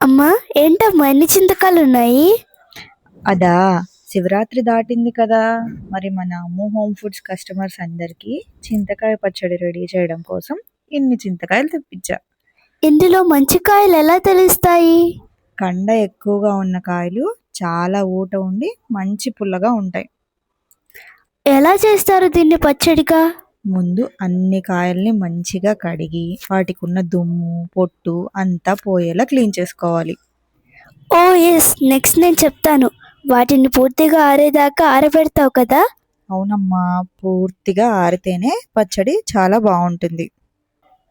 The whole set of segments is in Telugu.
అమ్మా, ఏంటమ్మా ఎన్ని చింతకాయలు ఉన్నాయి? అదా, శివరాత్రి దాటింది కదా, మరి మన అమ్ము హోమ్ ఫుడ్స్ కస్టమర్స్ అందరికీ చింతకాయ పచ్చడి రెడీ చేయడం కోసం ఇన్ని చింతకాయలు తెప్పించా. ఇందులో మంచి కాయలు ఎలా తెలుస్తాయి? కండ ఎక్కువగా ఉన్న కాయలు చాలా ఊట ఉండి మంచి పుల్లగా ఉంటాయి. ఎలా చేస్తారు దీన్ని పచ్చడిగా? ముందు అన్ని కాయల్ని మంచిగా కడిగి వాటికి ఉన్న దుమ్ము పొట్టు అంతా పోయేలా క్లీన్ చేసుకోవాలి. ఓ ఎస్, నెక్స్ట్ నేను చెప్తాను. వాటిని పూర్తిగా ఆరేదాకా ఆరబెడతావు కదా? అవునమ్మా, పూర్తిగా ఆరితేనే పచ్చడి చాలా బాగుంటుంది.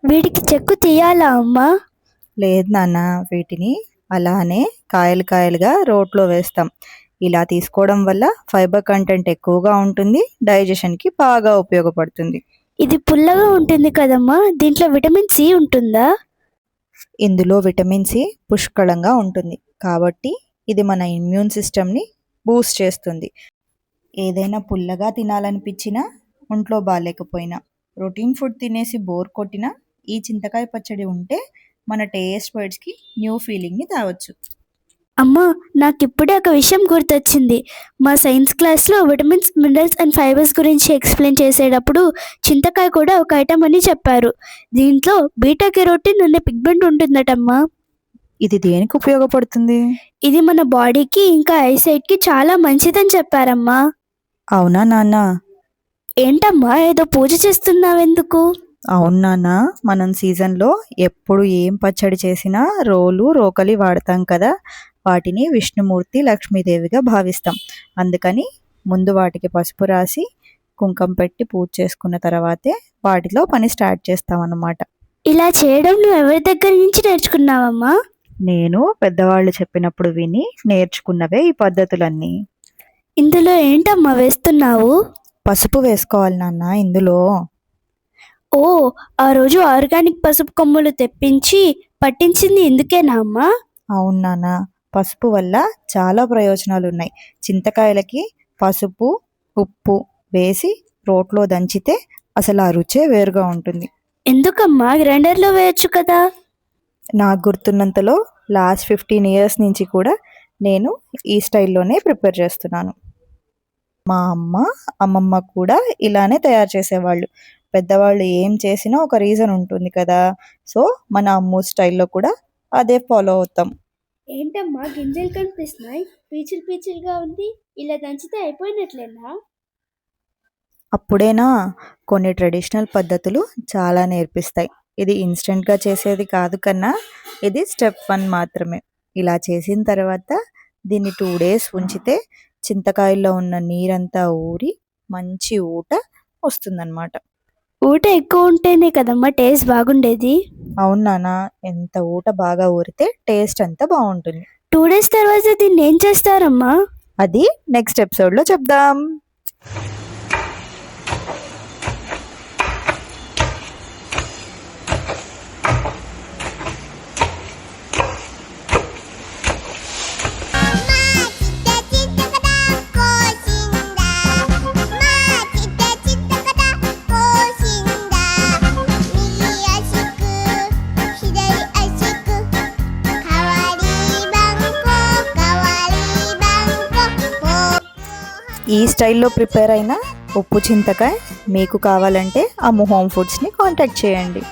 వీటికి చెక్కు తీయాలా అమ్మా? లేదు నాన్న, వీటిని అలానే కాయలు కాయలుగా రోట్లో వేస్తాం. ఇలా తీసుకోవడం వల్ల ఫైబర్ కంటెంట్ ఎక్కువగా ఉంటుంది, డైజెషన్కి బాగా ఉపయోగపడుతుంది. ఇది పుల్లగా ఉంటుంది కదమ్మా, దీంట్లో విటమిన్ సి ఉంటుందా? ఇందులో విటమిన్ సి పుష్కలంగా ఉంటుంది కాబట్టి ఇది మన ఇమ్యూన్ సిస్టమ్ని బూస్ట్ చేస్తుంది. ఏదైనా పుల్లగా తినాలనిపించినా, ఒంట్లో బాగాలేకపోయినా, ప్రోటీన్ ఫుడ్ తినేసి బోర్ కొట్టినా ఈ చింతకాయ పచ్చడి ఉంటే మన టేస్ట్ బడ్స్కి న్యూ ఫీలింగ్ని తేవచ్చు. అమ్మా, నాకు ఇప్పుడే ఒక విషయం గుర్తొచ్చింది. మా సైన్స్ క్లాస్లో విటమిన్స్, మినరల్స్ అండ్ ఫైబర్స్ గురించి ఎక్స్ప్లెయిన్ చేసేటప్పుడు చింతకాయ కూడా ఒక ఐటమ్ అని చెప్పారు. దీంట్లో బీటా కెరోటిన్ అనే పిగ్మెంట్ ఉంటుందటమ్మా. ఇది దేనికి ఉపయోగపడుతుంది? ఇది మన బాడీకి ఇంకా ఐసైట్కి చాలా మంచిదని చెప్పారమ్మా. అవునా నాన్న? ఏంటమ్మా ఏదో పూజ చేస్తున్నావెందుకు? అవును నాన్న, మనం సీజన్లో ఎప్పుడు ఏం పచ్చడి చేసినా రోలు రోకలి వాడతాం కదా, వాటిని విష్ణుమూర్తి లక్ష్మీదేవిగా భావిస్తాం. అందుకని ముందు వాటికి పసుపు రాసి కుంకం పెట్టి పూజ చేసుకున్న తర్వాతే వాటిలో పని స్టార్ట్ చేస్తామన్నమాట. ఇలా చేయడం నువ్వు ఎవరి దగ్గర నుంచి నేర్చుకున్నావమ్మా? నేను పెద్దవాళ్ళు చెప్పినప్పుడు విని నేర్చుకున్నవే ఈ పద్ధతులన్నీ. ఇందులో ఏంటమ్మా వేస్తున్నావు? పసుపు వేసుకోవాలి నాన్న ఇందులో. ఓ, ఆ రోజు ఆర్గానిక్ పసుపు కొమ్ములు తెప్పించి పట్టించింది ఇందుకేనా అమ్మా? అవును నాన్న, పసుపు వల్ల చాలా ప్రయోజనాలు ఉన్నాయి. చింతకాయలకి పసుపు ఉప్పు వేసి రోట్లో దంచితే అసలు ఆ రుచే వేరుగా ఉంటుంది. ఎందుకమ్మా, గ్రైండర్లో వేయచ్చు కదా? నాకు గుర్తున్నంతలో లాస్ట్ 15 years నుంచి కూడా నేను ఈ స్టైల్లోనే ప్రిపేర్ చేస్తున్నాను. మా అమ్మమ్మ కూడా ఇలానే తయారు చేసేవాళ్ళు. పెద్దవాళ్ళు ఏం చేసినా ఒక రీజన్ ఉంటుంది కదా, సో మన అమ్ము స్టైల్లో కూడా అదే ఫాలో అవుతాం. ఏంటమ్మా గింజలు కనిపిస్తున్నాయి, పీచులు పీచులుగా ఉంది. ఇలా దంచితే అయిపోయినట్లేనా? అప్పుడేనా, కొన్ని ట్రెడిషనల్ పద్ధతులు చాలా నేర్పిస్తాయి. ఇది ఇన్స్టెంట్గా చేసేది కాదు కన్నా, ఇది స్టెప్ 1 మాత్రమే. ఇలా చేసిన తర్వాత దీన్ని 2 days ఉంచితే చింతకాయల్లో ఉన్న నీరంతా ఊరి మంచి ఊట వస్తుందన్నమాట. ఊట ఎక్కువ ఉంటేనే కదమ్మా టేస్ట్ బాగుండేది. అవును నాన్న, ఎంత ఊట బాగా ఊరితే టేస్ట్ అంతా బాగుంటుంది. 2 days తర్వాత దీన్ని ఏం చేస్తారమ్మా? అది నెక్స్ట్ ఎపిసోడ్లో చెప్దాం. ఈ స్టైల్లో ప్రిపేర్ అయిన ఉప్పు చింతకాయ మీకు కావాలంటే అమ్ము హోమ్ ఫుడ్స్ని కాంటాక్ట్ చేయండి.